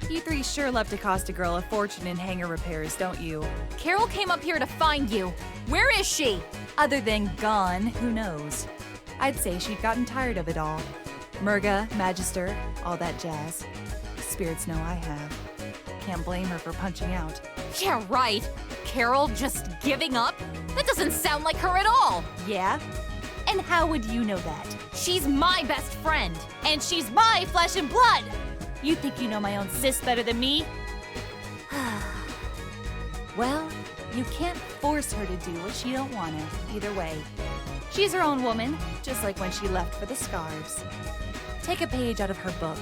You three sure love to cost a girl a fortune in hangar repairs, don't you? Carol came up here to find you. Where is she? Other than gone, who knows? I'd say she'd gotten tired of it all. Merga, Magister, all that jazz. Spirits know I have. Can't blame her for punching out. Yeah, right. Carol just giving up? That doesn't sound like her at all. Yeah? And how would you know that? She's my best friend, and she's my flesh and blood. You think you know my own sis better than me? Well, you can't force her to do what she don't wanna, either way. She's her own woman, just like when she left for the Scarves. Take a page out of her book.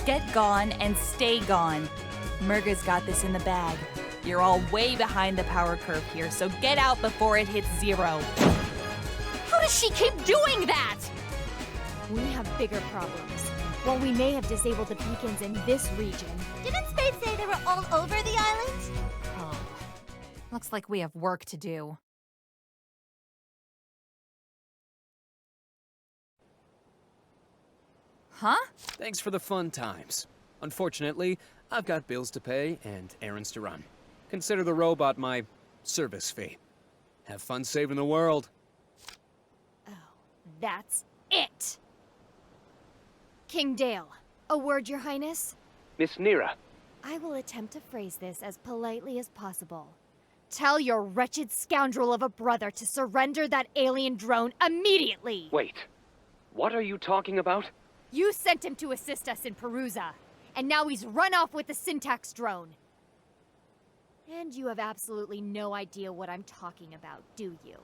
Get gone and stay gone. Merga's got this in the bag. You're all way behind the power curve here, so get out before it hits 0. How does she keep doing that? We have bigger problems. While we may have disabled the beacons in this region, Didn't Spade say they were all over the island? Oh, looks like we have work to do. Huh? Thanks for the fun times. Unfortunately, I've got bills to pay and errands to run. Consider the robot my service fee. Have fun saving the world. oh, that's it! King Dale, a word, Your Highness? Miss Nira. I will attempt to phrase this as politely as possible. Tell your wretched scoundrel of a brother to surrender that alien drone immediately! Wait. What are you talking about? You sent him to assist us in Perusa, and now he's run off with the syntax drone. And you have absolutely no idea what I'm talking about, do you?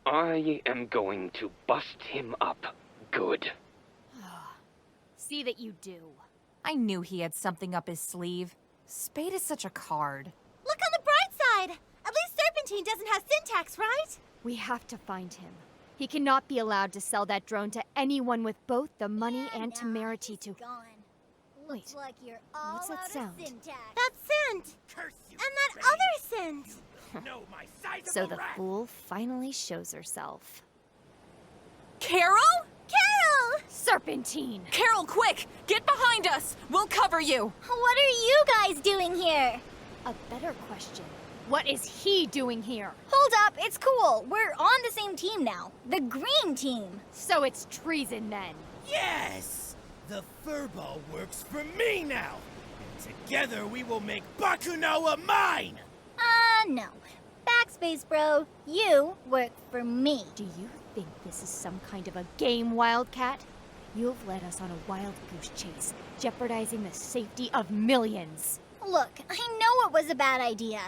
I am going to bust him up good. See that you do. I knew he had something up his sleeve. Spade is such a card. Look on the bright side! At least Serpentine doesn't have syntax, right? We have to find him. He cannot be allowed to sell that drone to anyone with both the money and temerity to... Gone. Wait, Looks like you're all what's that out of sound? syntax. That scent! Curse you, And that other scent! You know my size so of a the rat. fool finally shows herself. Carol? Carol! Serpentine! Carol, quick! Get behind us! We'll cover you! What are you guys doing here? A better question. What is he doing here? Hold up, it's cool. We're on the same team now. The green team. So it's treason then. Yes! The furball works for me now! And together we will make Bakunawa mine! No. Backspace, bro. You work for me. Do you think this is some kind of a game, Wildcat? You've led us on a wild goose chase, jeopardizing the safety of millions. Look, I know it was a bad idea.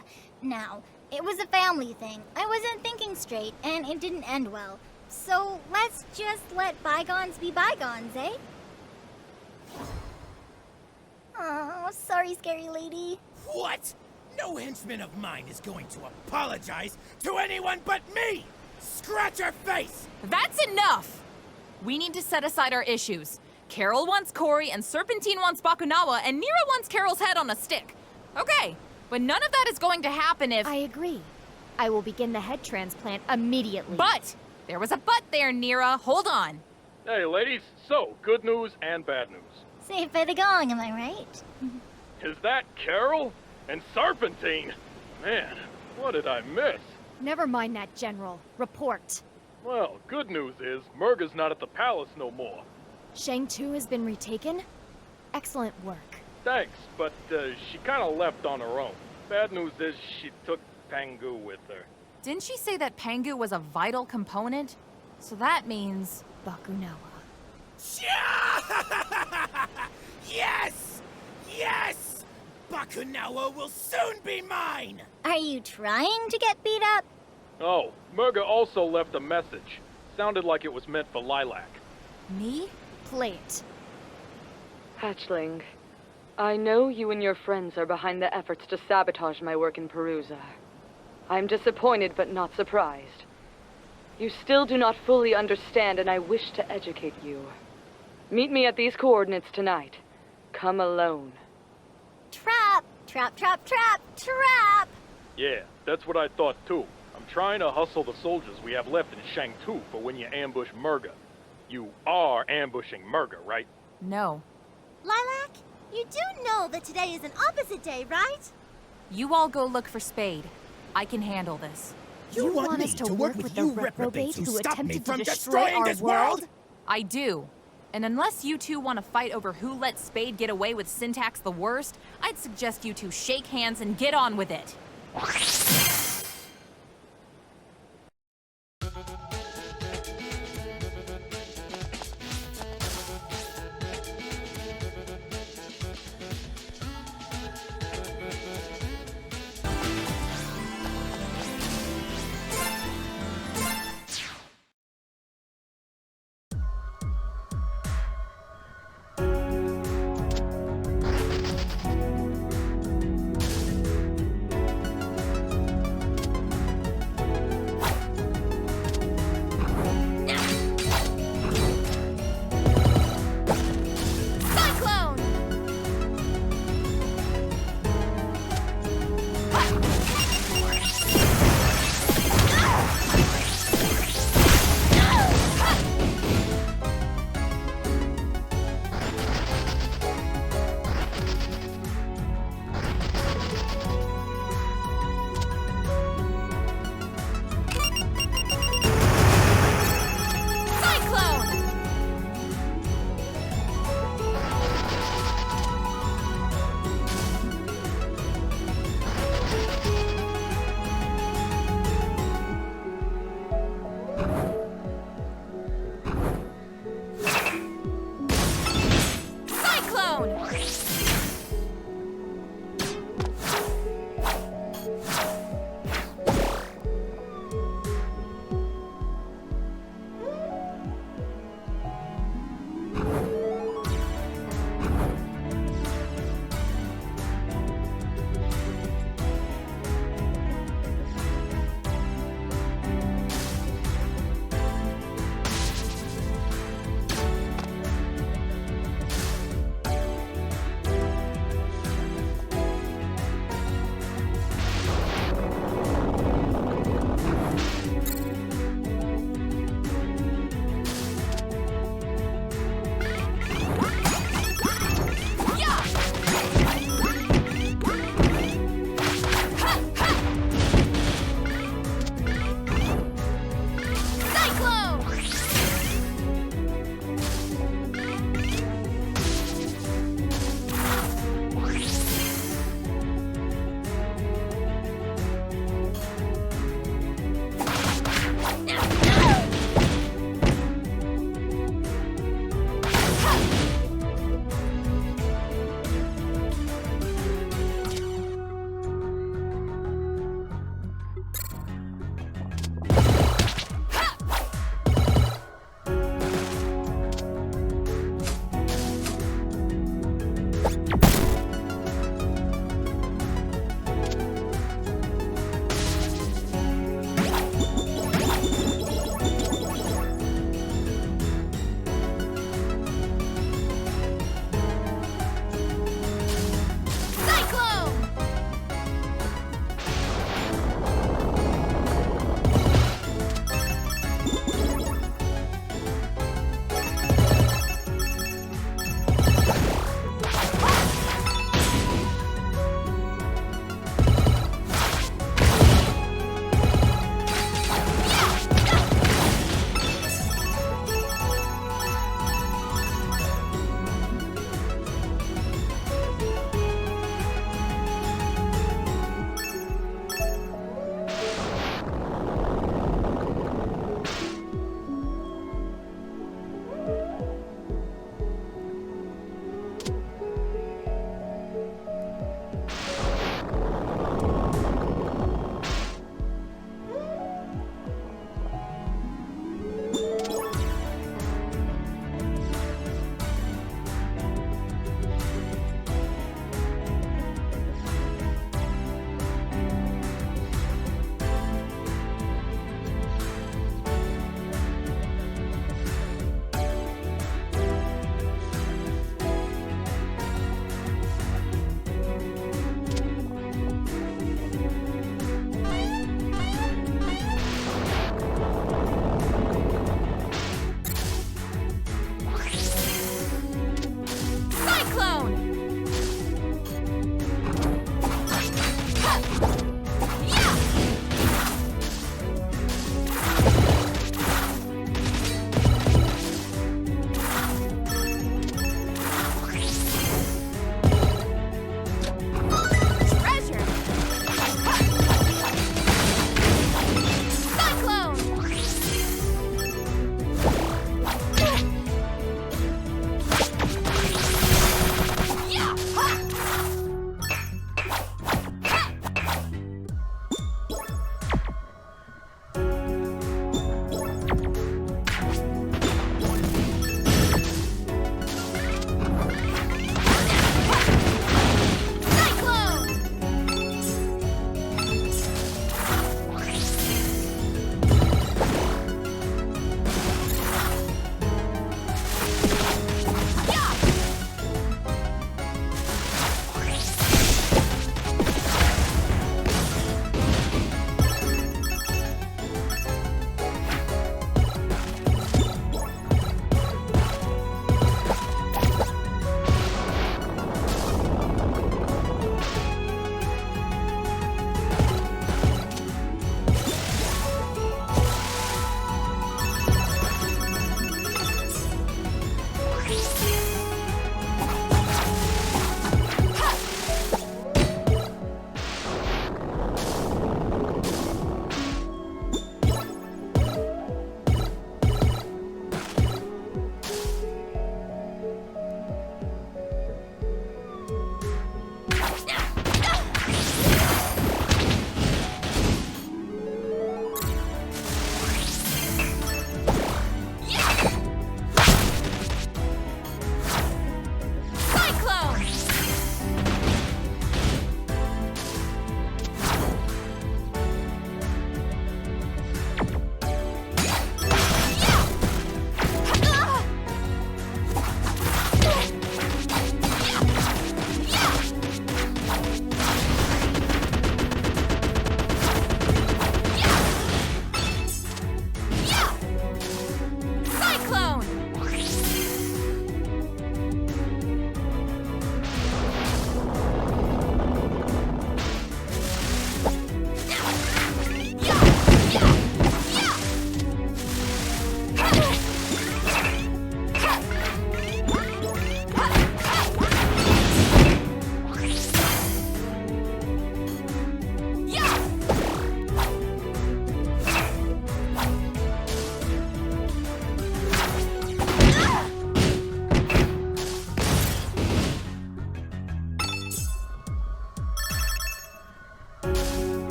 Now, it was a family thing. I wasn't thinking straight, and it didn't end well. So let's just let bygones be bygones, eh? Oh, sorry, scary lady. What? No henchman of mine is going to apologize to anyone but me! Scratch her face! That's enough! We need to set aside our issues. Carol wants Cory, and Serpentine wants Bakunawa, and Nira wants Carol's head on a stick. Okay, but none of that is going to happen if... I agree. I will begin the head transplant immediately. But! There was a but there, Nira. Hold on. Hey, ladies. So, good news and bad news. Saved by the gong, am I right? Is that Carol? And Serpentine? Man, what did I miss? Never mind that, General. Report. Well, good news is Merga's not at the palace no more. Shang 2 has been retaken? Excellent work. Thanks, but she kind of left on her own. Bad news is she took Pangu with her. Didn't she say that Pangu was a vital component? So that means... Bakunawa. Yes! Yes! Bakunawa will soon be mine! Are you trying to get beat up? Oh, Merga also left a message. Sounded like it was meant for Lilac. Me? Play it. Hatchling, I know you and your friends are behind the efforts to sabotage my work in Perusa. I'm disappointed but not surprised. You still do not fully understand, and I wish to educate you. Meet me at these coordinates tonight. Come alone. Trap! Trap, trap, trap, trap! Yeah, that's what I thought too. I'm trying to hustle the soldiers we have left in Shang 2 for when you ambush Merga. You are ambushing Merga, right? No. Lilac, You do know that today is an opposite day, right? You all go look for Spade. I can handle this. You want us to work with you reprobates who stop me from destroying this world? I do. And unless you two want to fight over who let Spade get away with Syntax the worst, I'd suggest you two shake hands and get on with it.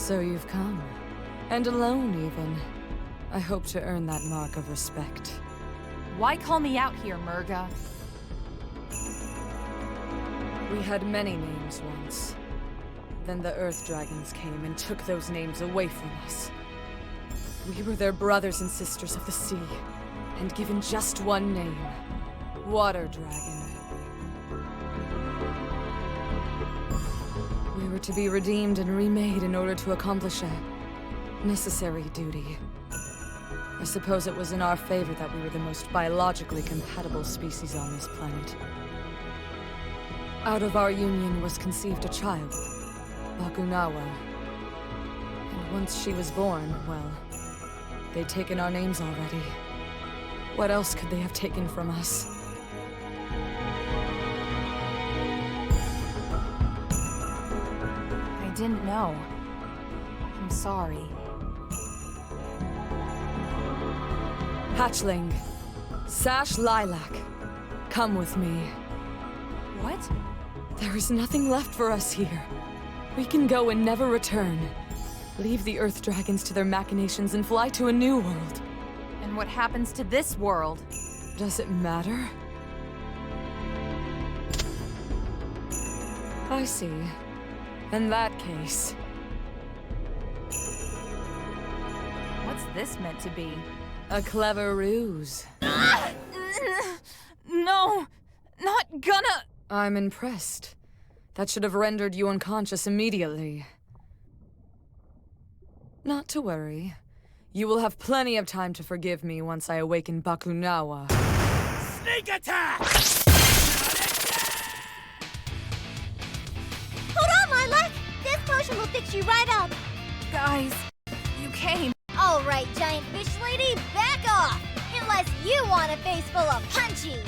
So you've come. And alone, even. I hope to earn that mark of respect. Why call me out here, Merga? We had many names once. Then the Earth Dragons came and took those names away from us. We were their brothers and sisters of the sea, and given just one name. Water Dragon. We were to be redeemed and remade in order to accomplish a necessary duty. I suppose it was in our favor that we were the most biologically compatible species on this planet. Out of our union was conceived a child, Bakunawa. And once she was born, well, they'd taken our names already. What else could they have taken from us? I didn't know. I'm sorry. Hatchling, Sash Lilac, come with me. What? There is nothing left for us here. We can go and never return. Leave the Earth Dragons to their machinations and fly to a new world. And what happens to this world? Does it matter? I see. In that case... What's this meant to be? a clever ruse. No! Not gonna... I'm impressed. That should have rendered you unconscious immediately. Not to worry. You will have plenty of time to forgive me once I awaken Bakunawa. Sneak attack! Hold on, Lilac! This potion will fix you right up! Guys, you came. All right, giant fish lady, back off! Unless you want a face full of punchies!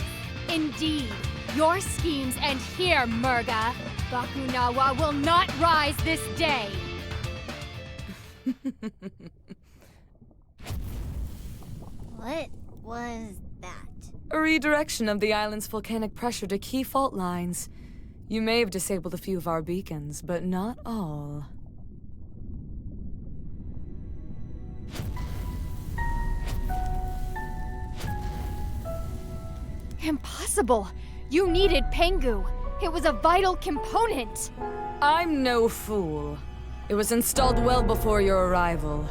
Indeed. Your schemes end here, Merga. Bakunawa will not rise this day. What was that? A redirection of the island's volcanic pressure to key fault lines. You may have disabled a few of our beacons, but not all. Impossible. You needed Pengu. It was a vital component. I'm no fool. It was installed well before your arrival.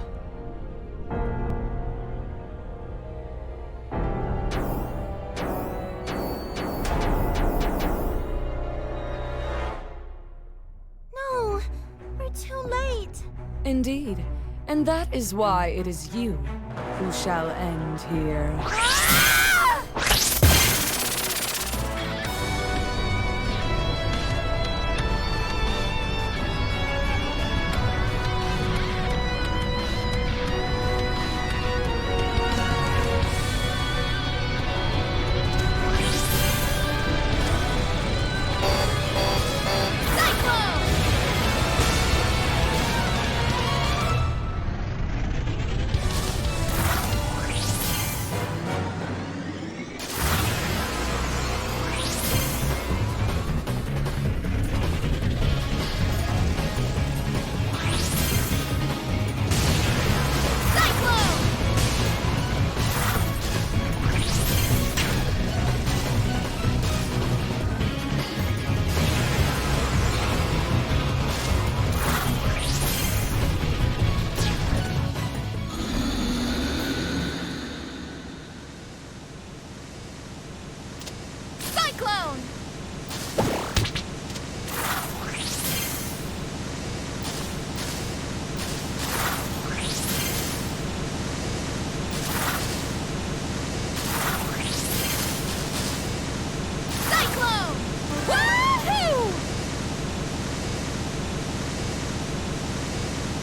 No, we're too late. Indeed. And that is why it is you who shall end here.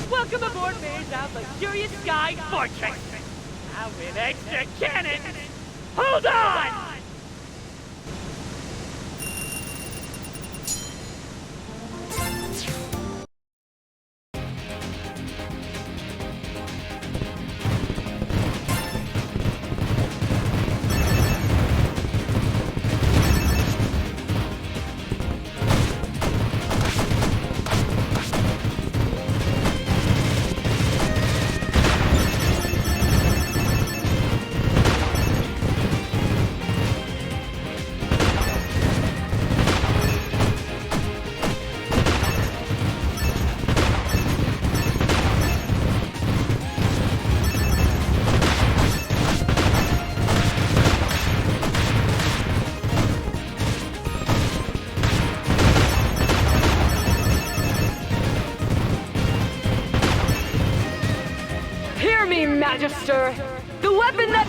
Welcome aboard Mayor's Out Luxurious Sky Fortress! Now with extra cannons! Hold on!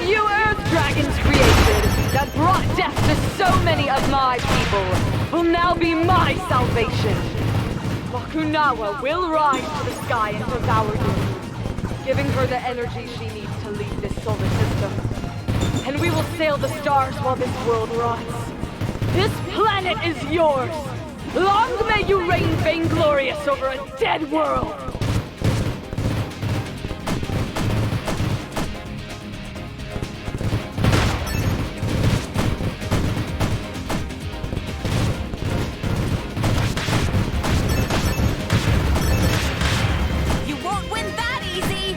You Earth Dragons created that brought death to so many of my people will now be my salvation. Bakunawa will rise to the sky and devour you, giving her the energy she needs to leave this solar system. And we will sail the stars while this world rots. This planet is yours. Long may you reign vainglorious over a dead world. You won't win that easy!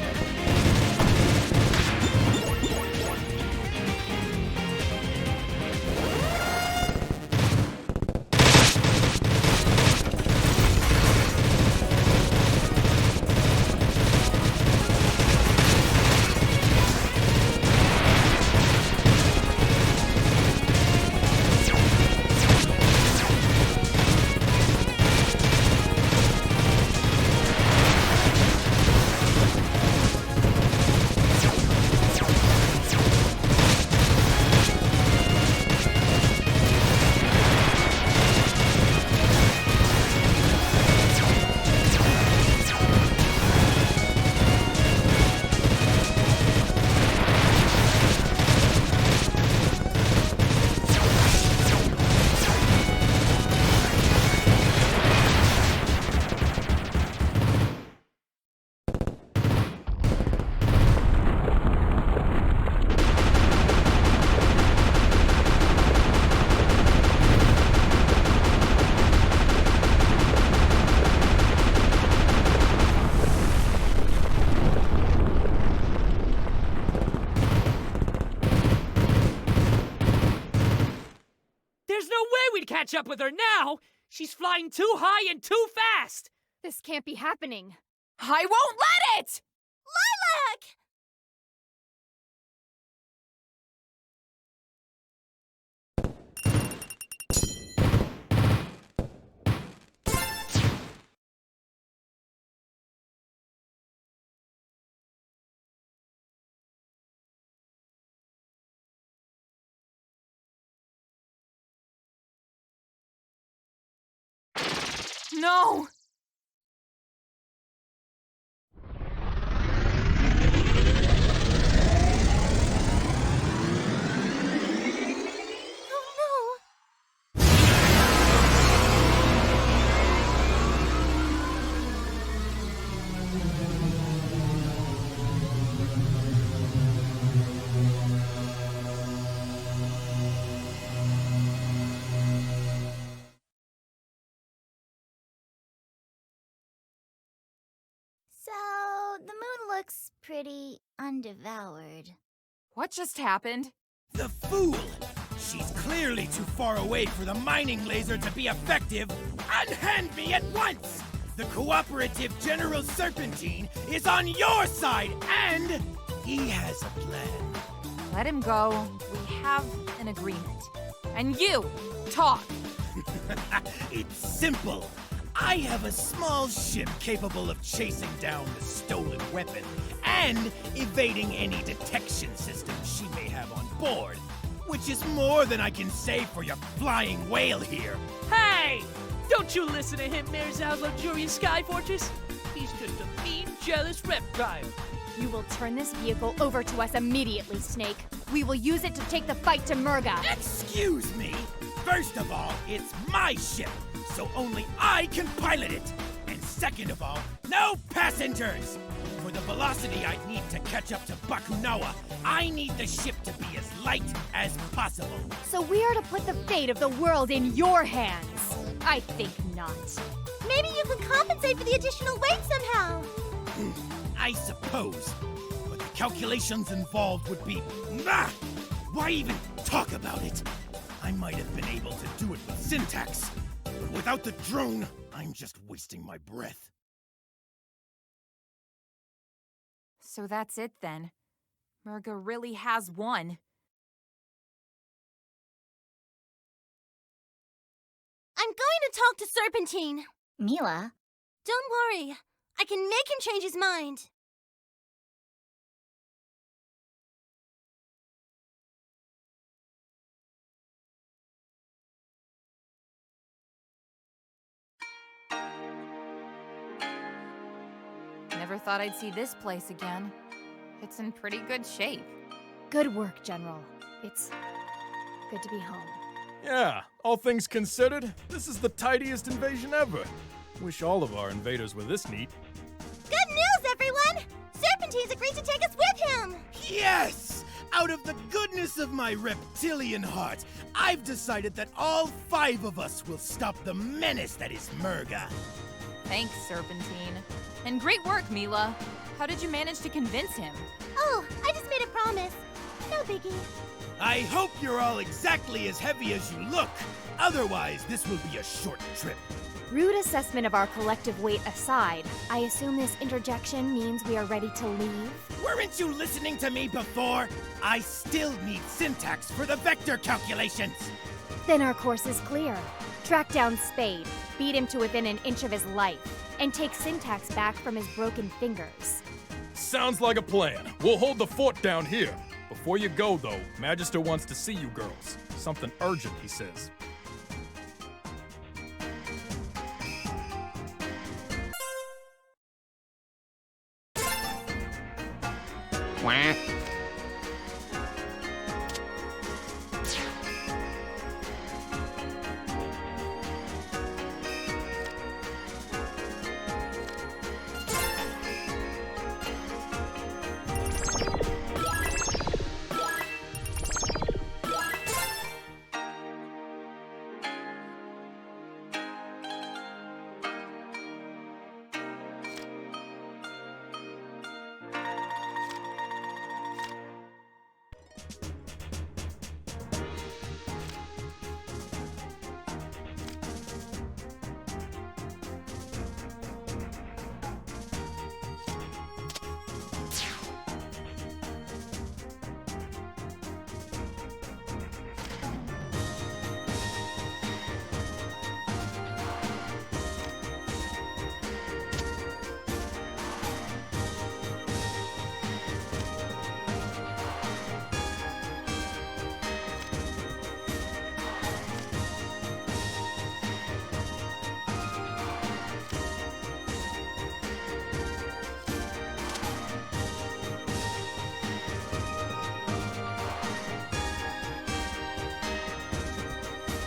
There's no way we'd catch up with her now! She's flying too high and too fast! This can't be happening. I won't let it! Lilac! No! Oh So, the moon looks pretty undevoured. What just happened? The fool! She's clearly too far away for the mining laser to be effective. Unhand me at once! The cooperative General Serpentine is on your side, and he has a plan. Let him go. We have an agreement. And you, talk! It's simple. I have a small ship capable of chasing down the stolen weapon and evading any detection system she may have on board, which is more than I can say for your flying whale here. Hey! Don't you listen to him, Merza's luxurious sky fortress! He's just a mean, jealous reptile. You will turn this vehicle over to us immediately, Snake. We will use it to take the fight to Merga. Excuse me! First of all, it's my ship, so only I can pilot it. And second of all, no passengers! For the velocity I need to catch up to Bakunawa, I need the ship to be as light as possible. So we are to put the fate of the world in your hands. I think not. Maybe you can compensate for the additional weight somehow. I suppose. But the calculations involved would be... Ah! Why even talk about it? I might have been able to do it with syntax, but without the drone, I'm just wasting my breath. So that's it then. Merga really has won. I'm going to talk to Serpentine. Mila? Don't worry. I can make him change his mind. Never thought I'd see this place again. It's in pretty good shape. Good work, General. It's good to be home. Yeah, all things considered, this is the tidiest invasion ever. Wish all of our invaders were this neat. Good news, everyone! Serpentine's agreed to take us with him! Yes! Out of the goodness of my reptilian heart, I've decided that all 5 of us will stop the menace that is Merga. Thanks, Serpentine. And great work, Mila. How did you manage to convince him? Oh, I just made a promise. No biggie. I hope you're all exactly as heavy as you look. Otherwise, this will be a short trip. Rude assessment of our collective weight aside, I assume this interjection means we are ready to leave? Weren't you listening to me before? I still need syntax for the vector calculations. Then our course is clear. Track down Spade, beat him to within an inch of his life, and take Syntax back from his broken fingers. Sounds like a plan. We'll hold the fort down here. Before you go, though, Magister wants to see you girls. Something urgent, he says. Wah.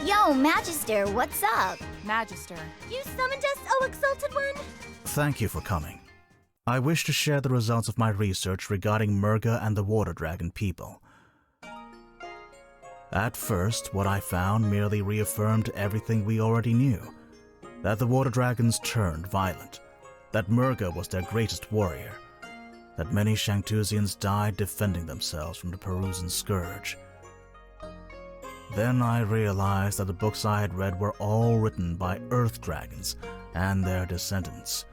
Yo, Magister, what's up? Magister. You summoned us, oh exalted one? Thank you for coming. I wish to share the results of my research regarding Merga and the Water Dragon people. At first, what I found merely reaffirmed everything we already knew. That the Water Dragons turned violent. That Merga was their greatest warrior. That many Shangtusians died defending themselves from the Perusian scourge. Then I realized that the books I had read were all written by Earth Dragons and their descendants.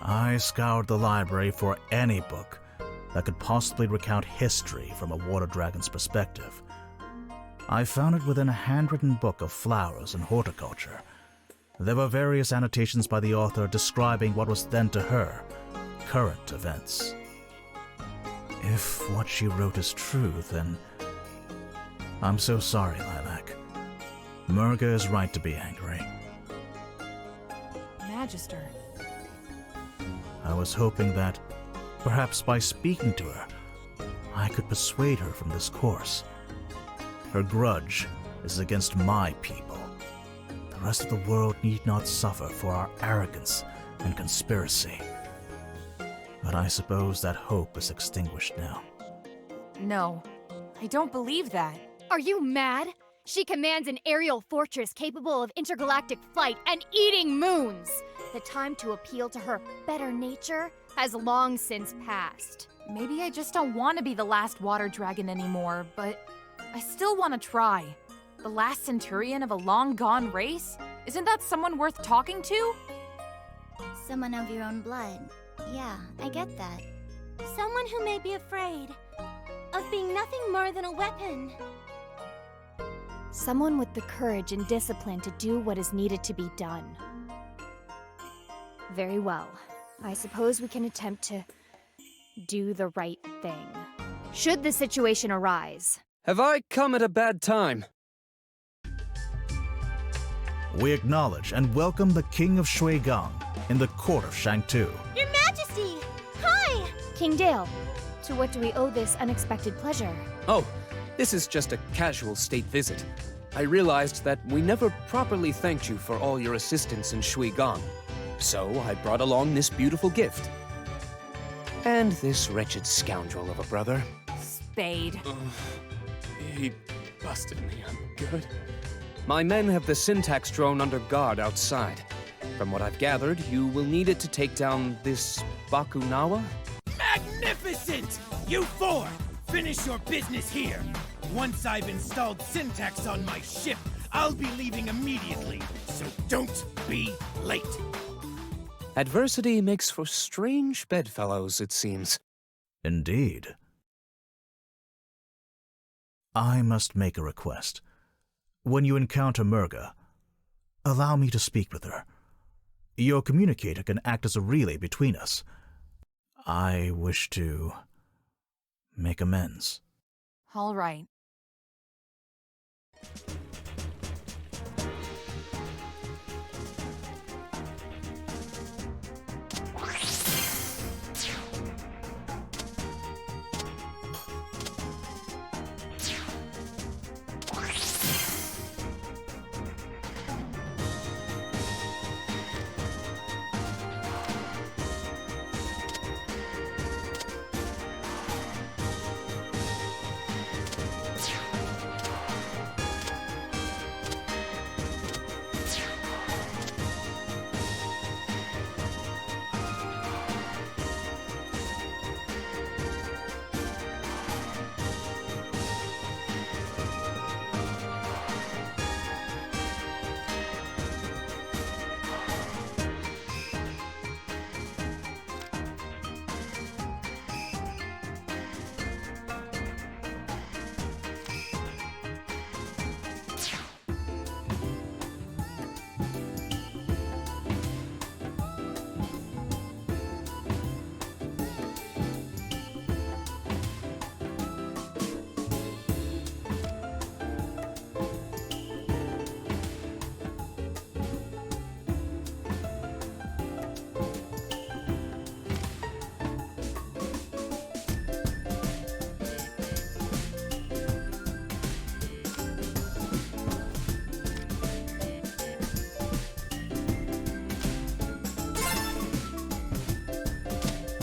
I scoured the library for any book that could possibly recount history from a Water Dragon's perspective. I found it within a handwritten book of flowers and horticulture. There were various annotations by the author describing what was then to her current events. If what she wrote is true, then I'm so sorry, Lilac. Merga is right to be angry. Magister. I was hoping that, perhaps by speaking to her, I could persuade her from this course. Her grudge is against my people. The rest of the world need not suffer for our arrogance and conspiracy. But I suppose that hope is extinguished now. No, I don't believe that. Are you mad? She commands an aerial fortress capable of intergalactic flight and eating moons! The time to appeal to her better nature has long since passed. Maybe I just don't want to be the last water dragon anymore, but I still want to try. The last centurion of a long-gone race? Isn't that someone worth talking to? Someone of your own blood. Yeah, I get that. Someone who may be afraid of being nothing more than a weapon. Someone with the courage and discipline to do what is needed to be done. Very well. I suppose we can attempt to do the right thing. Should the situation arise. Have I come at a bad time? We acknowledge and welcome the King of Shuigang in the court of Shangtu. Your Majesty! King Dale, to what do we owe this unexpected pleasure? Oh, this is just a casual state visit. I realized that we never properly thanked you for all your assistance in Shui Gong. So I brought along this beautiful gift. And this wretched scoundrel of a brother. Spade. He busted me, I'm good. My men have the syntax drone under guard outside. From what I've gathered, you will need it to take down this Bakunawa? Magnificent! You four, finish your business here. Once I've installed syntax on my ship, I'll be leaving immediately, so don't be late. Adversity makes for strange bedfellows, it seems. Indeed. I must make a request. When you encounter Merga, allow me to speak with her. Your communicator can act as a relay between us. I wish to make amends. All right.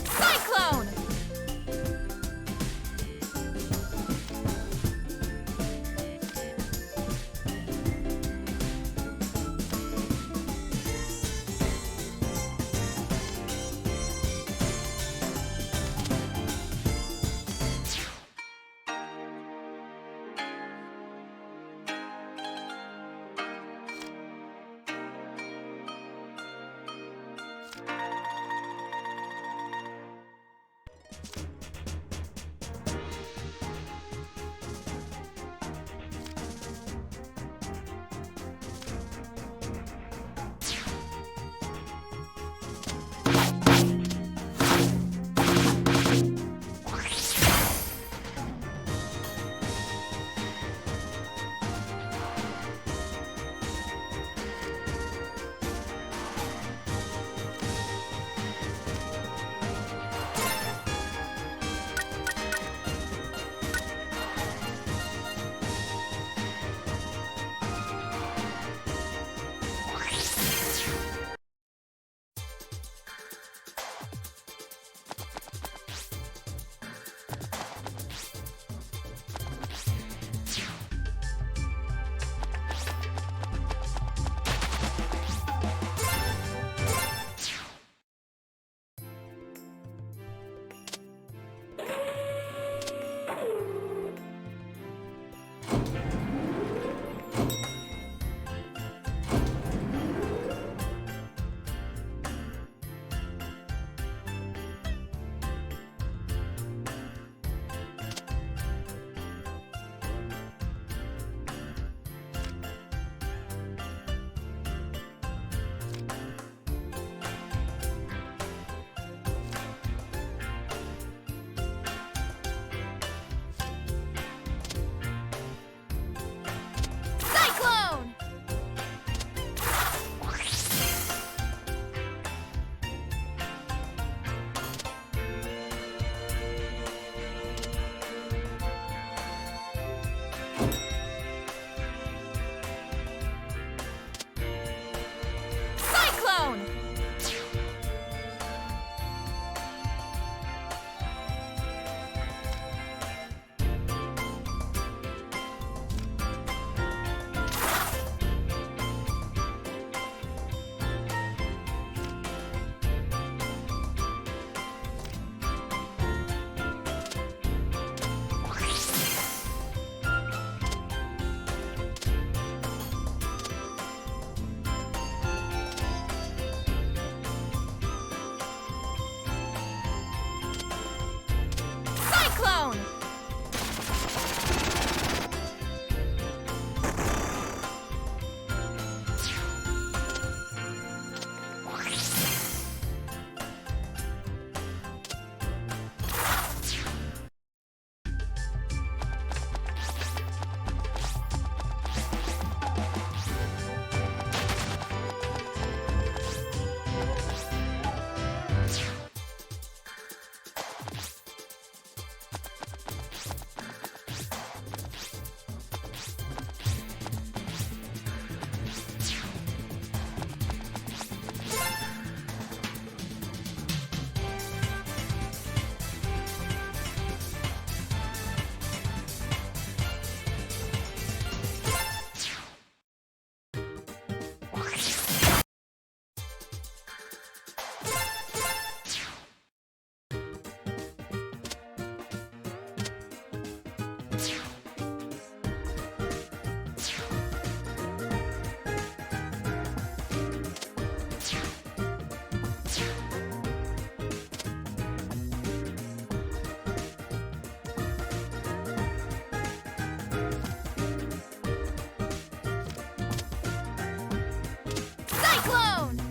Cyclone! Cyclone! Cyclone! Cyclone! Cyclone!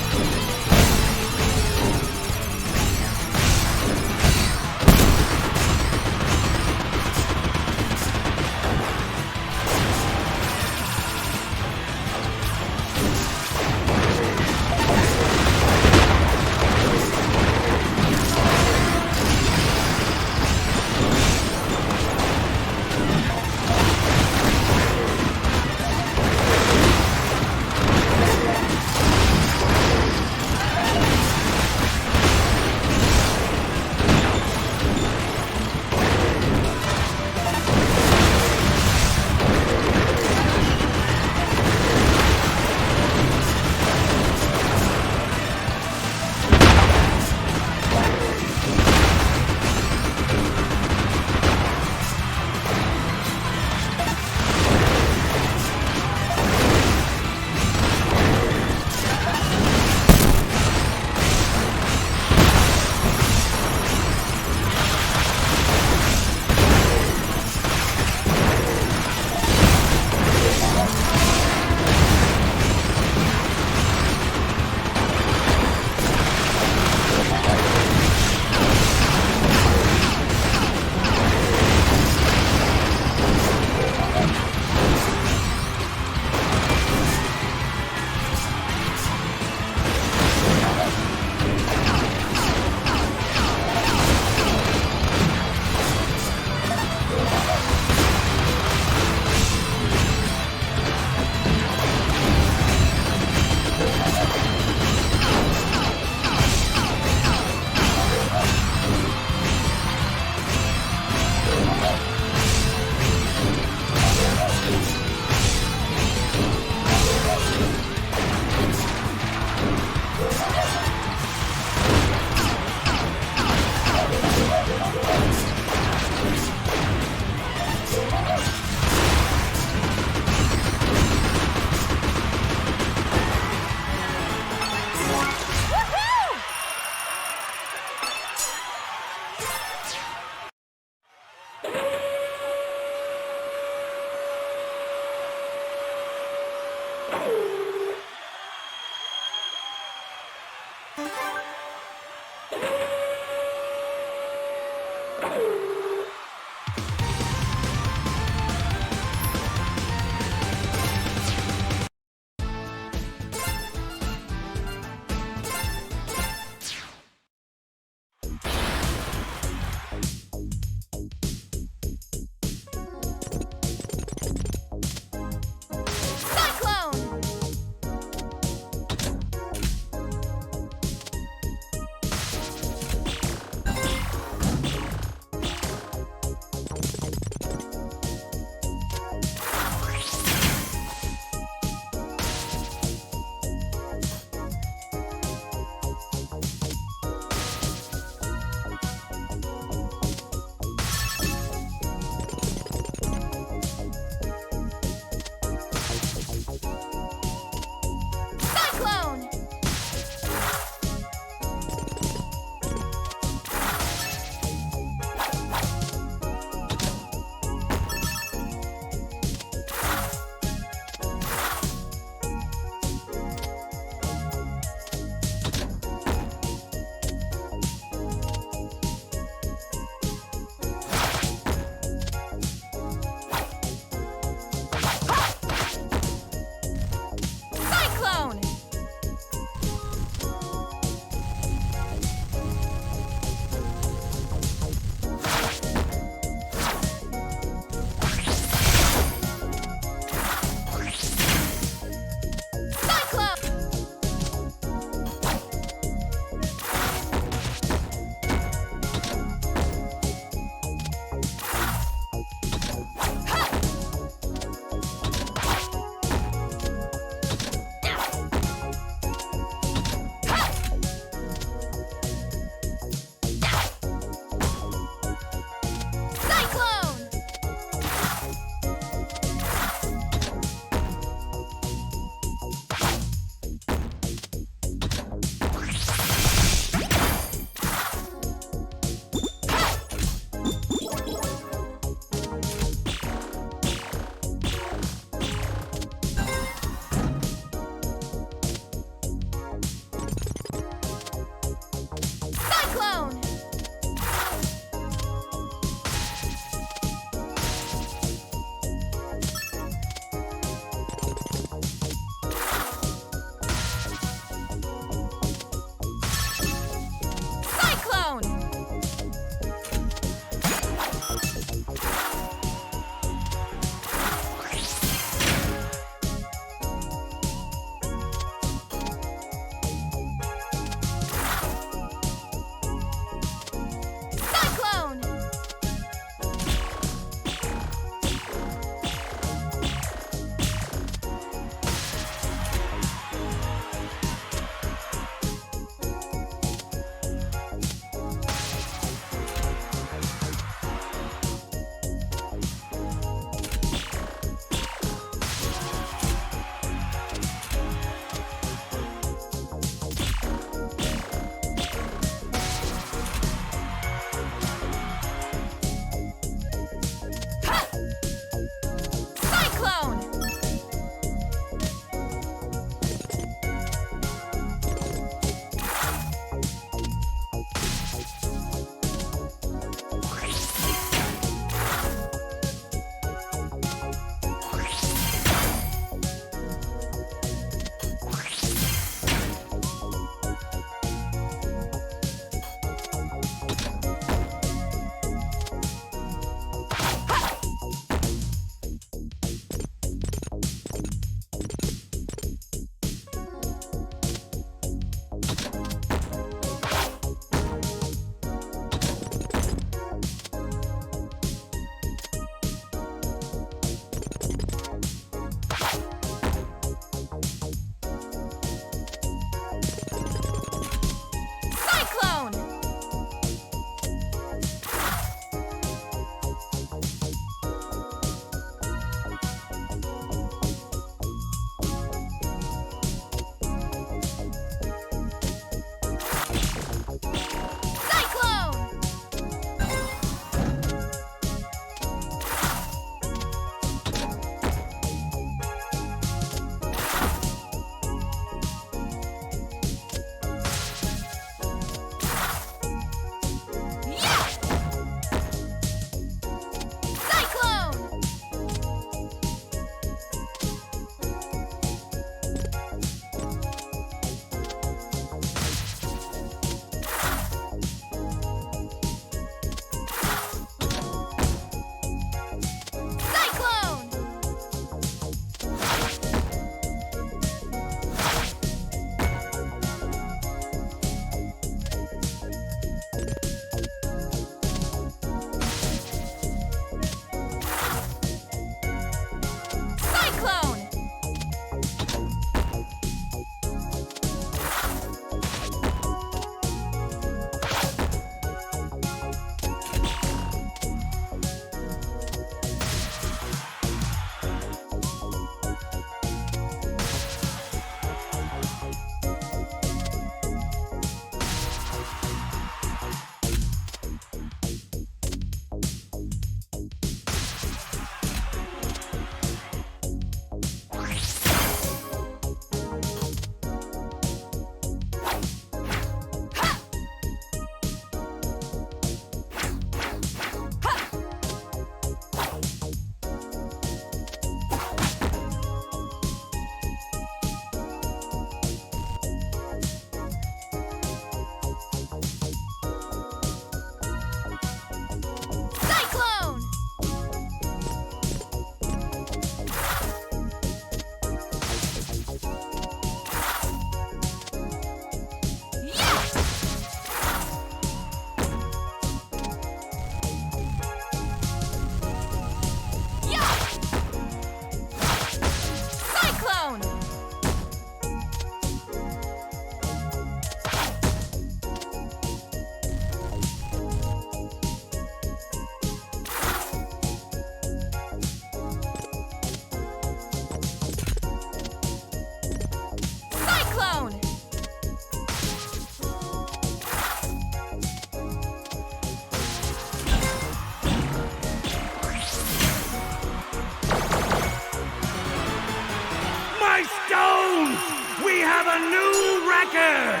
a new record!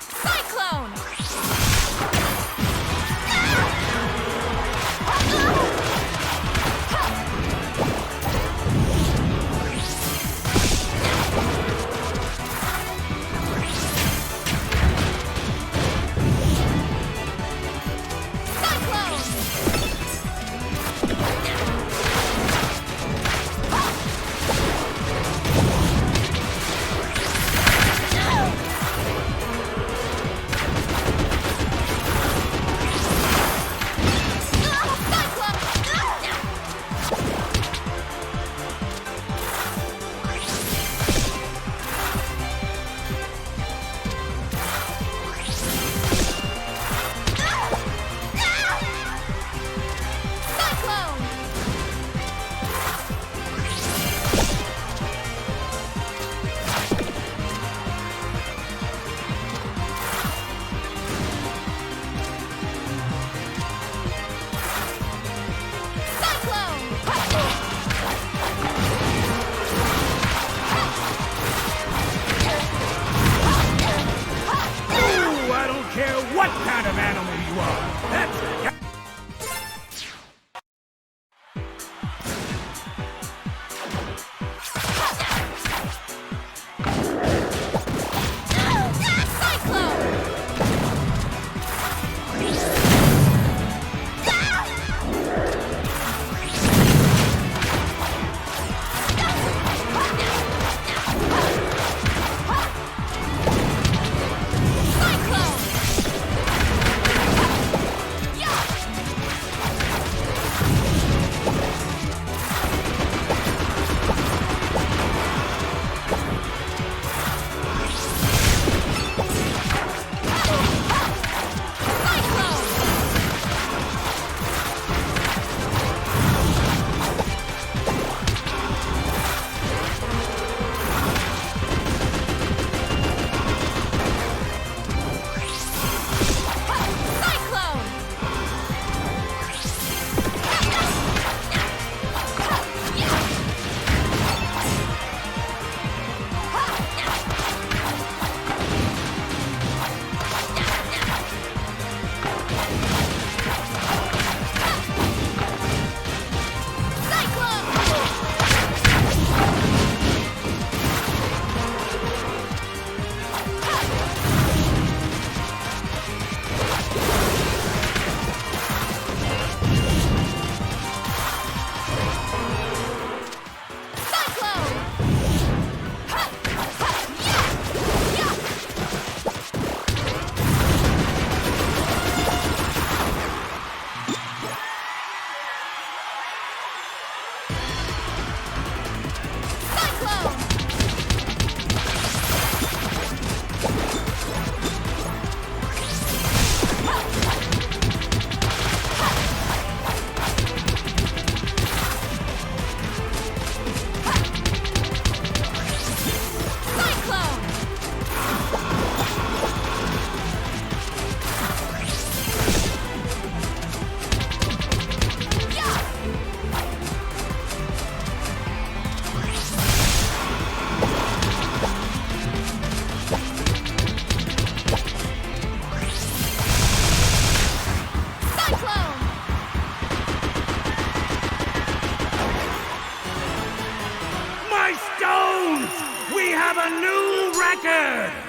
Cyclone! What kind of animal you are? That's have a new record!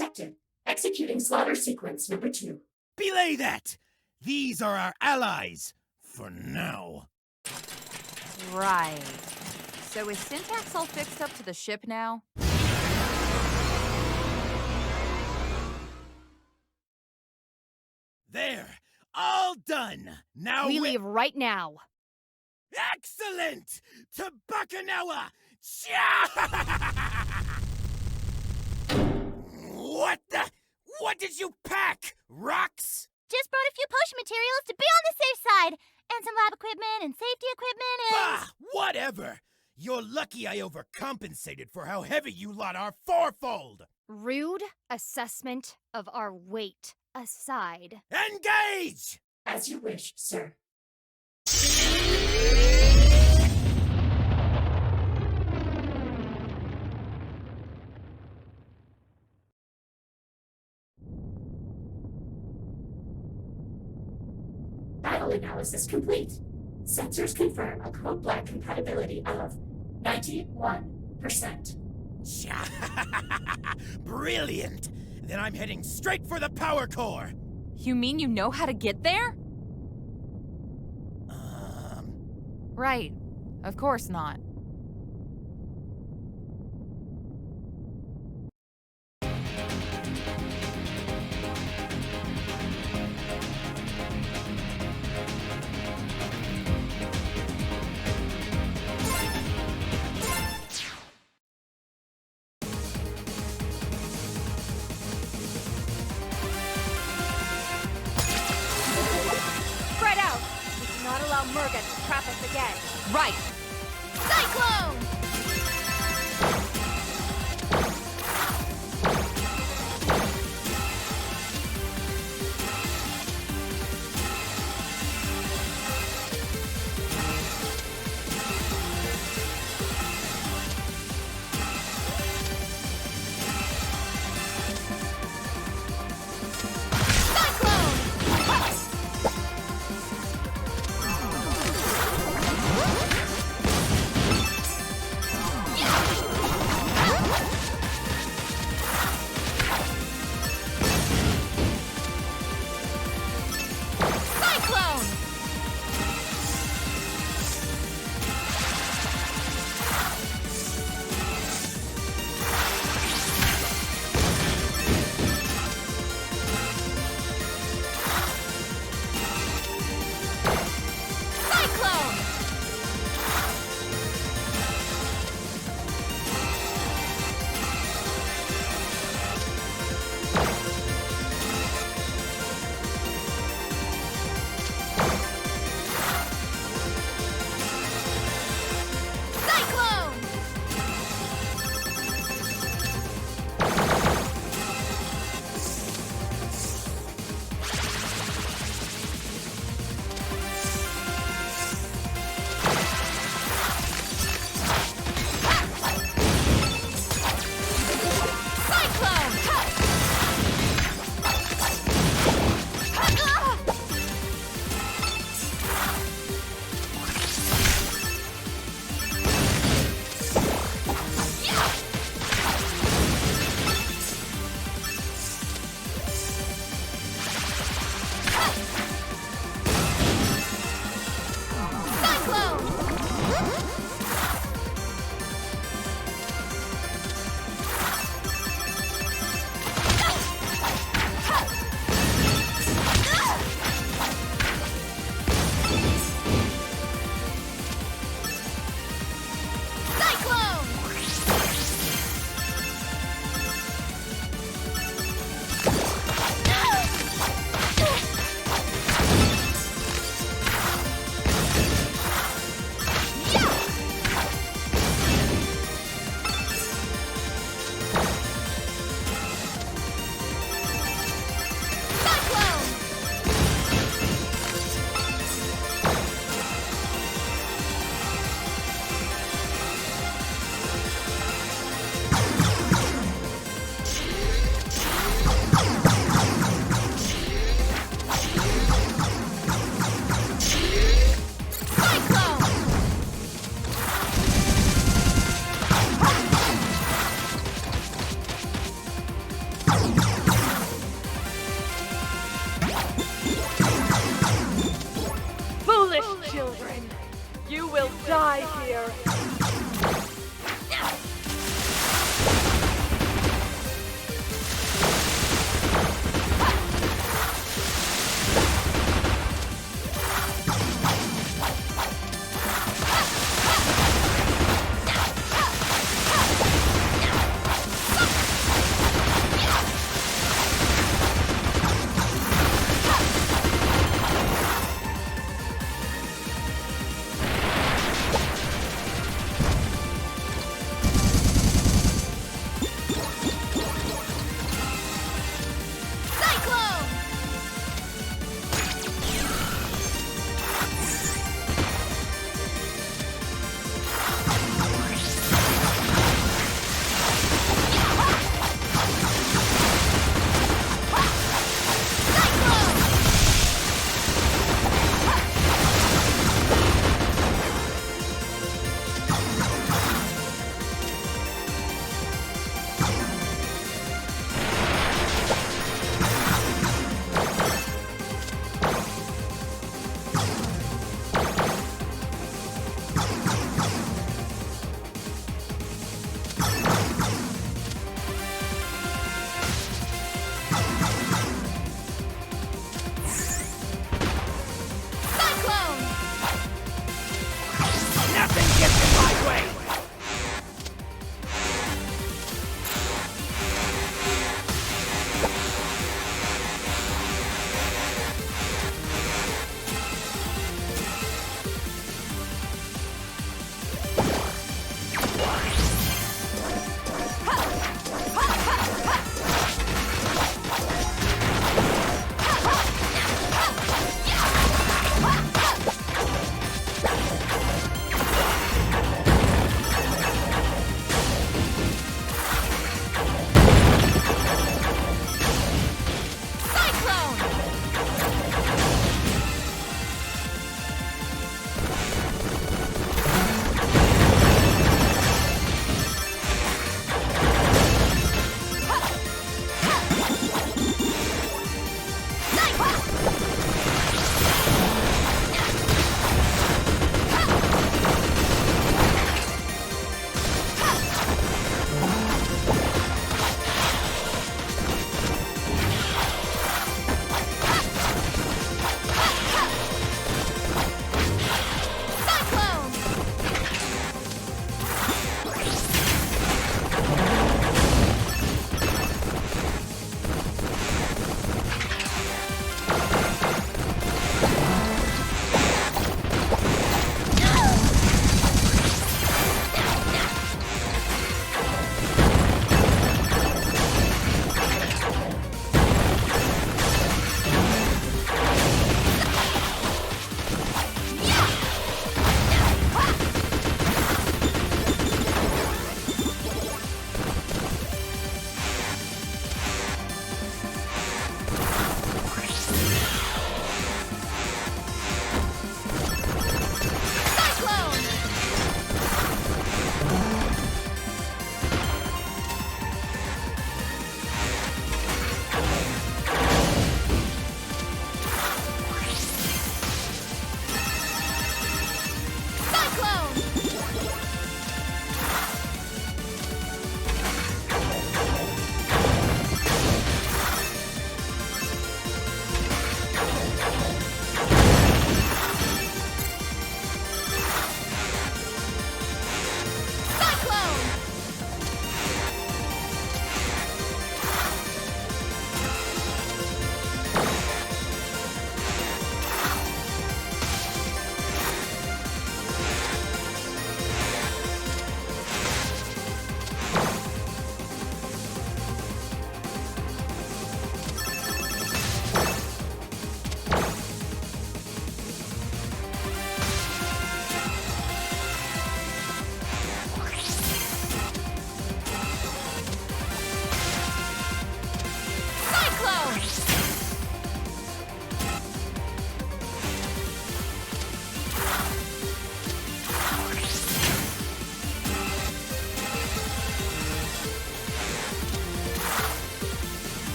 detected. Executing slaughter sequence number 2. Belay that! These are our allies. For now. Right. So is Syntax all fixed up to the ship now? There! All done! Now We leave right now. Excellent! To Bakunawa! What the? What did you pack? Rocks? Just brought a few potion materials to be on the safe side. And some lab equipment and safety equipment and... Bah! Whatever! You're lucky I overcompensated for how heavy you lot are fourfold! Rude assessment of our weight aside. Engage! As you wish, sir. Battle analysis complete. Sensors confirm a code black compatibility of 91%. Brilliant! Then I'm heading straight for the power core! You mean you know how to get there? Right. Of course not. Spread out! We cannot allow Merga to trap us again. Right. Cyclone! children. You will die here.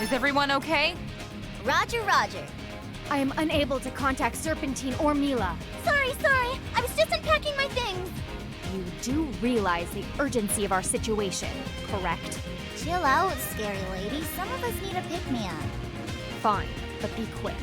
Is everyone okay? Roger, Roger. I am unable to contact Serpentine or Mila. Sorry. I was just unpacking my things. You do realize the urgency of our situation, correct? Chill out, scary lady. Some of us need a pick-me-up. Fine, but be quick.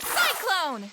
Cyclone!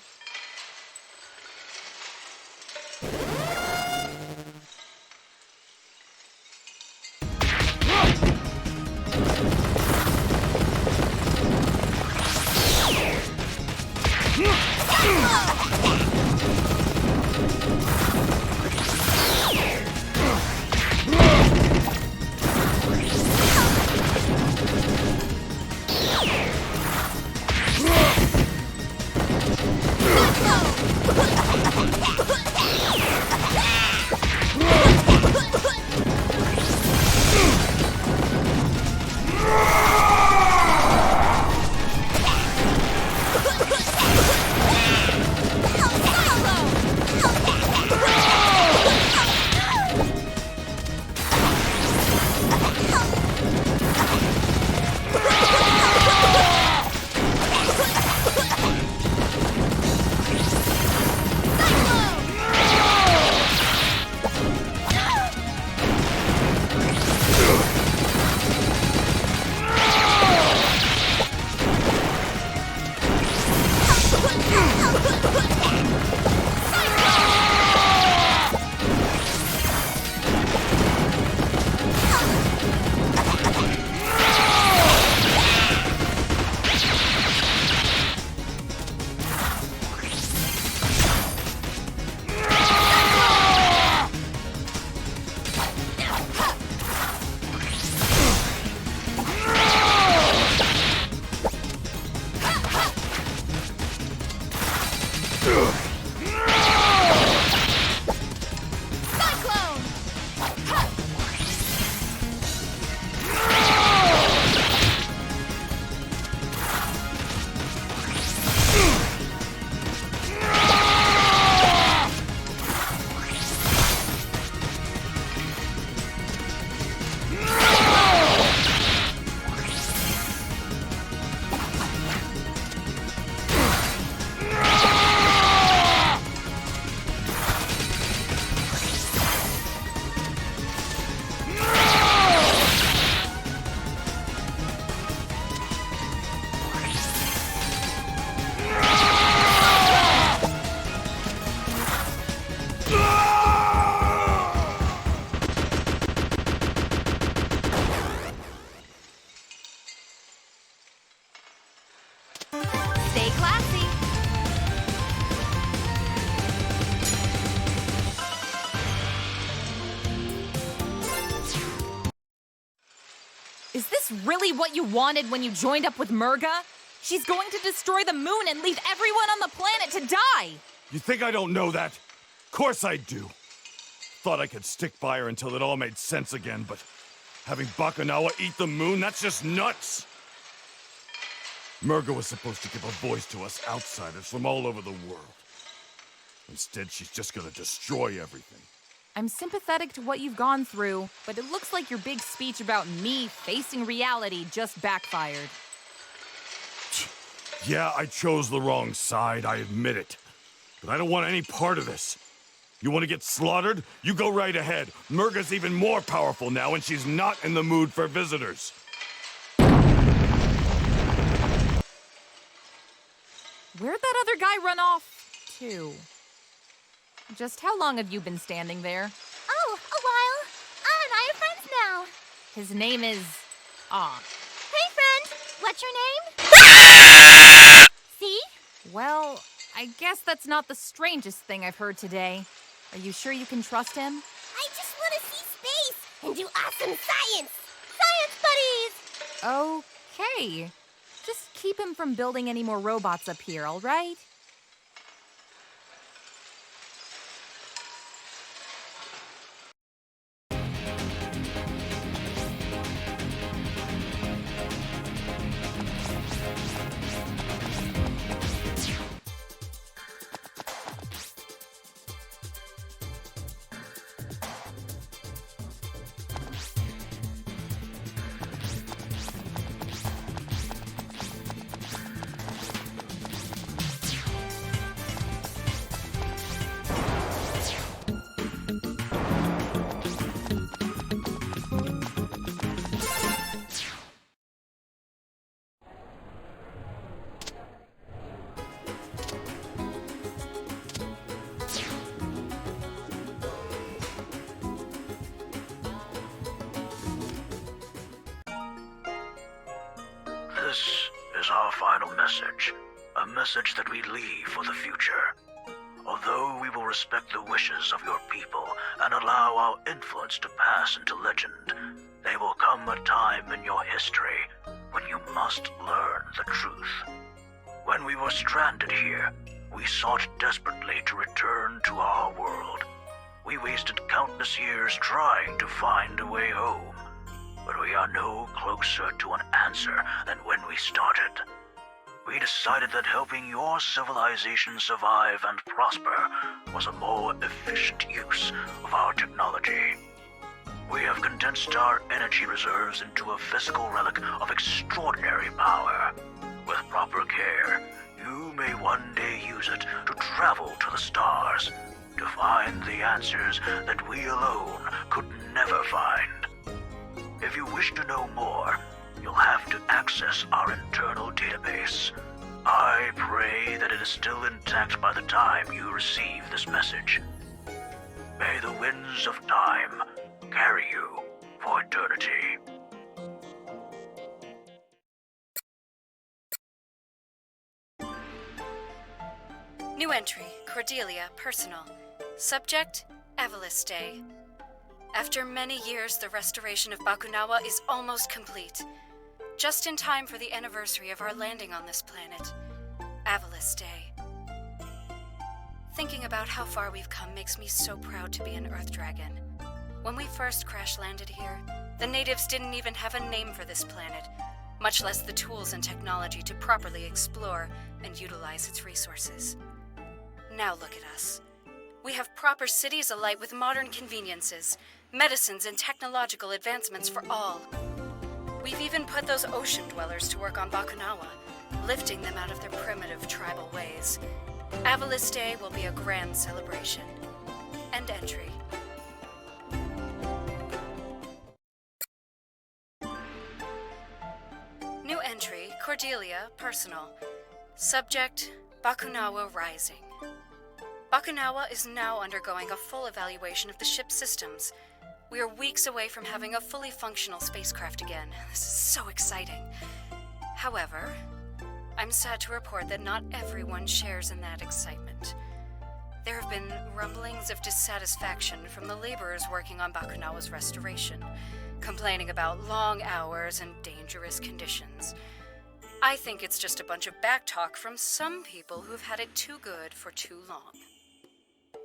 Stay classy. Is this really what you wanted when you joined up with Merga? She's going to destroy the moon and leave everyone on the planet to die! You think I don't know that? Of course I do. Thought I could stick by her until it all made sense again, but having Bakunawa eat the moon, that's just nuts! Merga was supposed to give a voice to us outsiders from all over the world. Instead, she's just gonna destroy everything. I'm sympathetic to what you've gone through, but it looks like your big speech about me facing reality just backfired. Yeah, I chose the wrong side, I admit it. But I don't want any part of this. You want to get slaughtered? You go right ahead. Merga's even more powerful now, and she's not in the mood for visitors. Where'd that other guy run off to? Just how long have you been standing there? Oh, a while. Anna and I are friends now. His name is... Hey, friend. What's your name? See? Well, I guess that's not the strangest thing I've heard today. Are you sure you can trust him? I just want to see space and do awesome science. Science buddies! Okay. Just keep him from building any more robots up here, all right? This is our final message, a message that we leave for the future. Although we will respect the wishes of your people and allow our influence to pass into legend, there will come a time in your history when you must learn the truth. When we were stranded here, we sought desperately to return to our world. We wasted countless years trying to find a way home, but we are no closer to an answer than when we started. We decided that helping your civilization survive and prosper was a more efficient use of our technology. We have condensed our energy reserves into a physical relic of extraordinary power. With proper care, you may one day use it to travel to the stars, to find the answers that we alone could never find. If you wish to know more, you'll have to access our internal database. I pray that it is still intact by the time you receive this message. May the winds of time carry you for eternity. New entry, Cordelia, personal. Subject, Avaliste. After many years, the restoration of Bakunawa is almost complete. Just in time for the anniversary of our landing on this planet. Avaliste. Thinking about how far we've come makes me so proud to be an Earth Dragon. When we first crash-landed here, the natives didn't even have a name for this planet, much less the tools and technology to properly explore and utilize its resources. Now look at us. We have proper cities alight with modern conveniences, medicines, and technological advancements for all. We've even put those ocean dwellers to work on Bakunawa, lifting them out of their primitive tribal ways. Avaliste will be a grand celebration. End entry. New entry, Cordelia, personal. Subject, Bakunawa Rising. Bakunawa is now undergoing a full evaluation of the ship's systems. We are weeks away from having a fully functional spacecraft again. This is so exciting. However, I'm sad to report that not everyone shares in that excitement. There have been rumblings of dissatisfaction from the laborers working on Bakunawa's restoration, complaining about long hours and dangerous conditions. I think it's just a bunch of backtalk from some people who've had it too good for too long.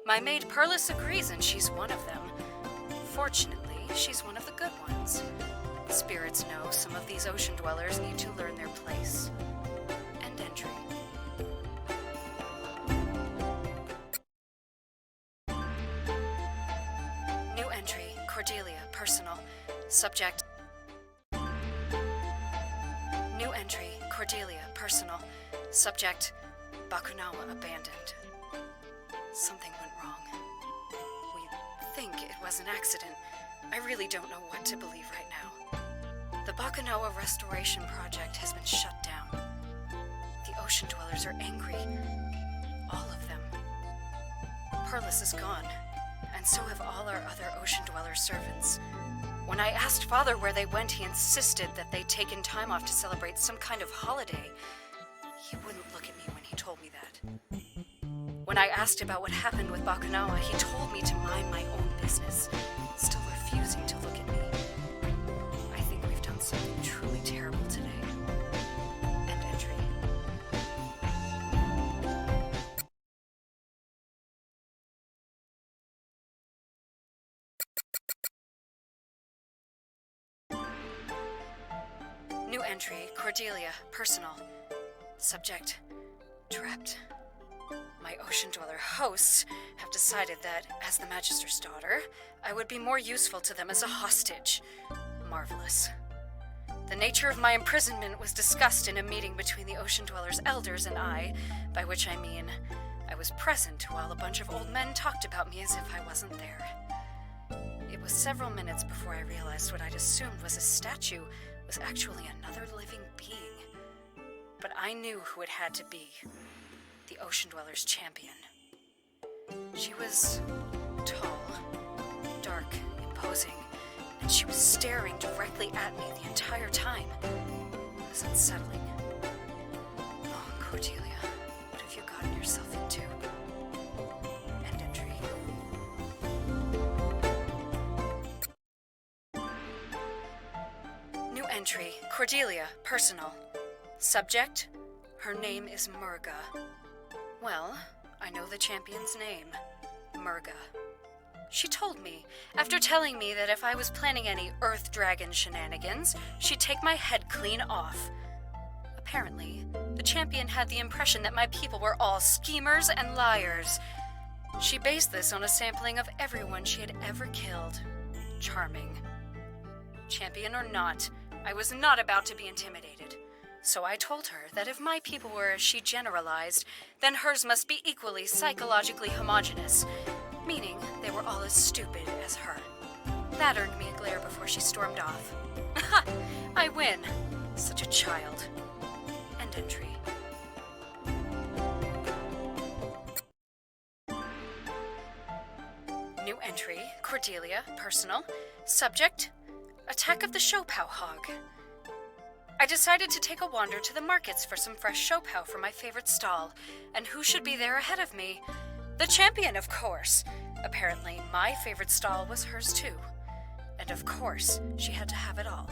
My maid Perlis agrees, and she's one of them. Fortunately, she's one of the good ones. Spirits know some of these ocean dwellers need to learn their place. End entry. New entry, Cordelia, personal. Subject. New entry, Cordelia, personal. Subject, Bakunawa abandoned. Something went wrong. We think it was an accident. I really don't know what to believe right now. The Bakunawa restoration project has been shut down. The ocean dwellers are angry. All of them. Perlis is gone, and so have all our other ocean dweller servants. When I asked Father where they went, he insisted that they'd taken time off to celebrate some kind of holiday. He wouldn't look at me when he told me that. When I asked about what happened with Bakunawa, he told me to mind my own business, still refusing to look at me. I think we've done something truly terrible today. End entry. New entry, Cordelia, personal. Subject, trapped. My ocean dweller hosts have decided that, as the Magister's daughter, I would be more useful to them as a hostage. Marvelous. The nature of my imprisonment was discussed in a meeting between the ocean dwellers' elders and I, by which I mean I was present while a bunch of old men talked about me as if I wasn't there. It was several minutes before I realized what I'd assumed was a statue was actually another living being. But I knew who it had to be. The ocean dweller's champion. She was tall, dark, imposing, and she was staring directly at me the entire time. It was unsettling. Oh, Cordelia, what have you gotten yourself into? End entry. New entry, Cordelia, personal. Subject, her name is Merga. Well, I know the champion's name, Merga. She told me, after telling me that if I was planning any Earth Dragon shenanigans, she'd take my head clean off. Apparently, the champion had the impression that my people were all schemers and liars. She based this on a sampling of everyone she had ever killed. Charming. Champion or not, I was not about to be intimidated. So I told her that if my people were as she generalized, then hers must be equally psychologically homogenous, meaning they were all as stupid as her. That earned me a glare before she stormed off. Ha! I win. Such a child. End entry. New entry, Cordelia, personal. Subject, attack of the Shopao hog. I decided to take a wander to the markets for some fresh Shopao for my favorite stall, and who should be there ahead of me? The champion, of course. Apparently, my favorite stall was hers too. And of course, she had to have it all.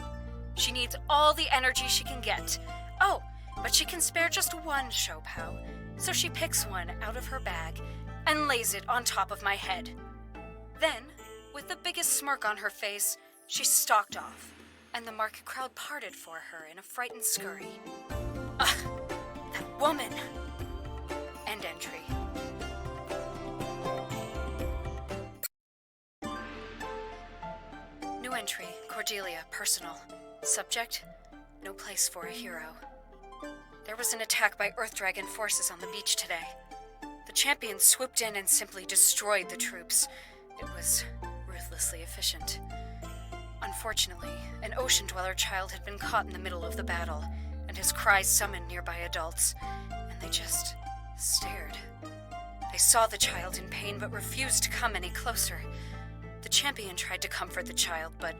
She needs all the energy she can get. Oh, but she can spare just one Shopao, so she picks one out of her bag and lays it on top of my head. Then, with the biggest smirk on her face, she stalked off, and the market crowd parted for her in a frightened scurry. Ugh, that woman! End entry. New entry, Cordelia, personal. Subject, no place for a hero. There was an attack by Earth Dragon forces on the beach today. The champion swooped in and simply destroyed the troops. It was ruthlessly efficient. Unfortunately, an ocean dweller child had been caught in the middle of the battle, and his cries summoned nearby adults, and they just stared. They saw the child in pain but refused to come any closer. The champion tried to comfort the child, but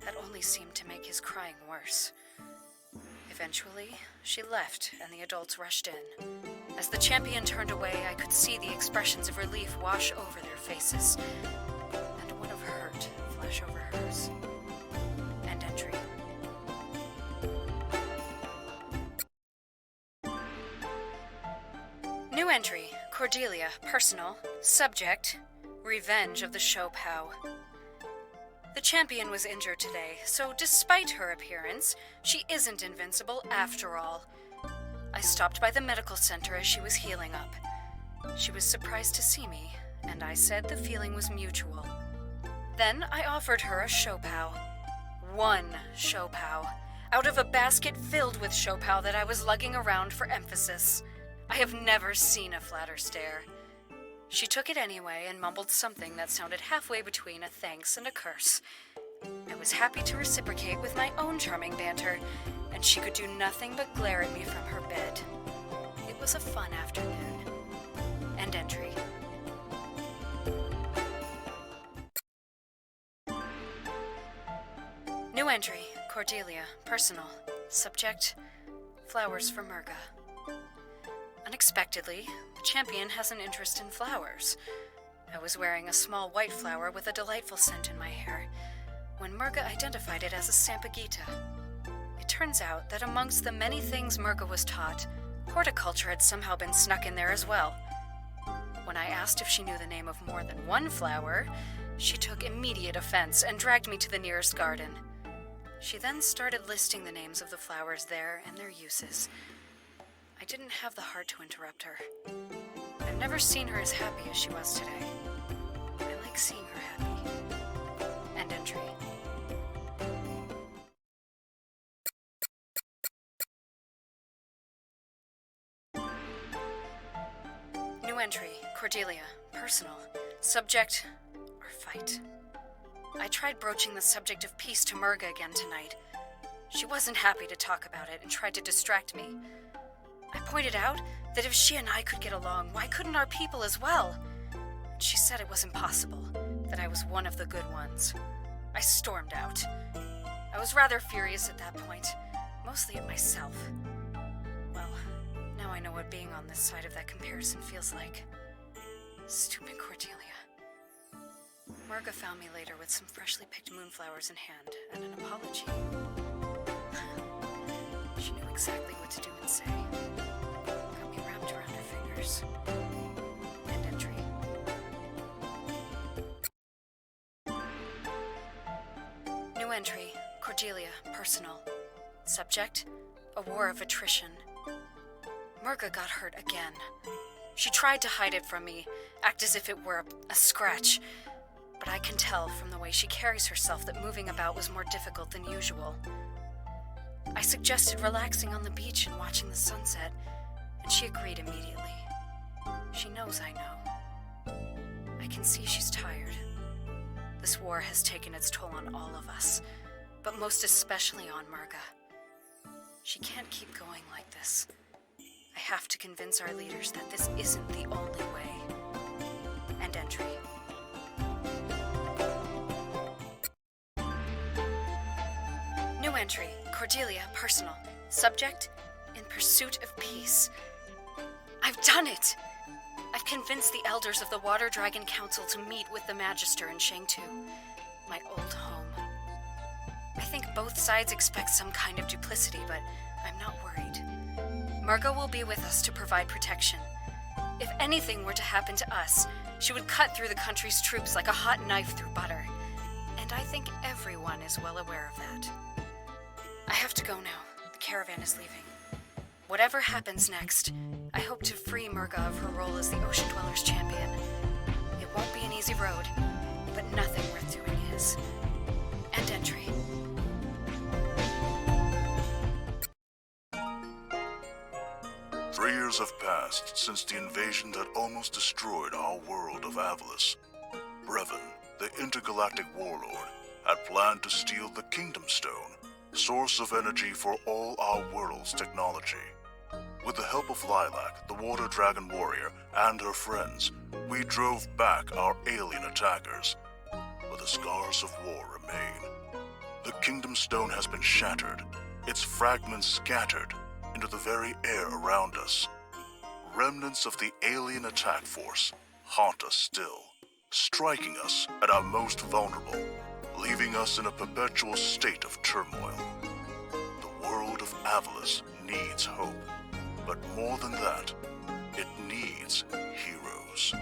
that only seemed to make his crying worse. Eventually, she left, and the adults rushed in. As the champion turned away, I could see the expressions of relief wash over their faces, and one of hurt flash over hers. End entry. New entry, Cordelia, personal. Subject, revenge of the Shopao. The champion was injured today, so despite her appearance, she isn't invincible after all. I stopped by the medical center as she was healing up. She was surprised to see me, and I said the feeling was mutual. Then I offered her a Shopao. One Shopao, out of a basket filled with Shopao that I was lugging around for emphasis. I have never seen a flatter stare. She took it anyway and mumbled something that sounded halfway between a thanks and a curse. I was happy to reciprocate with my own charming banter, and she could do nothing but glare at me from her bed. was a fun afternoon. End entry. New entry, Cordelia, personal. Subject, flowers for Merga. Unexpectedly, the champion has an interest in flowers. I was wearing a small white flower with a delightful scent in my hair when Merga identified it as a Sampaguita. It turns out that amongst the many things Merga was taught, horticulture had somehow been snuck in there as well. When I asked if she knew the name of more than one flower, she took immediate offense and dragged me to the nearest garden. She then started listing the names of the flowers there and their uses. I didn't have the heart to interrupt her. I've never seen her as happy as she was today. I like seeing her happy. End entry. New entry, Cordelia, personal. Subject, our fight. I tried broaching the subject of peace to Merga again tonight. She wasn't happy to talk about it and tried to distract me. I pointed out that if she and I could get along, why couldn't our people as well? She said it was impossible, that I was one of the good ones. I stormed out. I was rather furious at that point, mostly at myself. Well, now I know what being on this side of that comparison feels like. Stupid Cordelia. Merga found me later with some freshly picked moonflowers in hand and an apology. She knew exactly what to do and say. Got me wrapped around her fingers. End entry. New entry, Cordelia, personal. Subject, a war of attrition. Merga got hurt again. She tried to hide it from me, act as if it were a scratch, but I can tell from the way she carries herself that moving about was more difficult than usual. I suggested relaxing on the beach and watching the sunset, and she agreed immediately. She knows I know. I can see she's tired. This war has taken its toll on all of us, but most especially on Merga. She can't keep going like this. I have to convince our leaders that this isn't the only way. End entry. New entry, Cordelia, personal. Subject, in pursuit of peace. I've done it! I've convinced the elders of the Water Dragon Council to meet with the Magister in Shangtu, my old home. I think both sides expect some kind of duplicity, but I'm not worried. Merga will be with us to provide protection. If anything were to happen to us, she would cut through the country's troops like a hot knife through butter. And I think everyone is well aware of that. I have to go now. The caravan is leaving. Whatever happens next, I hope to free Merga of her role as the Ocean Dwellers champion. It won't be an easy road, but nothing worth doing is. End entry. Three years have passed since the invasion that almost destroyed our world of Avalis. Brevin, the intergalactic warlord, had planned to steal the Kingdom Stone, source of energy for all our world's technology. With the help of Lilac, the Water Dragon warrior, and her friends, we drove back our alien attackers. But the scars of war remain. The Kingdom Stone has been shattered, its fragments scattered into the very air around us. Remnants of the alien attack force haunt us still, striking us at our most vulnerable, leaving us in a perpetual state of turmoil. The world of Avalis needs hope, but more than that, it needs heroes.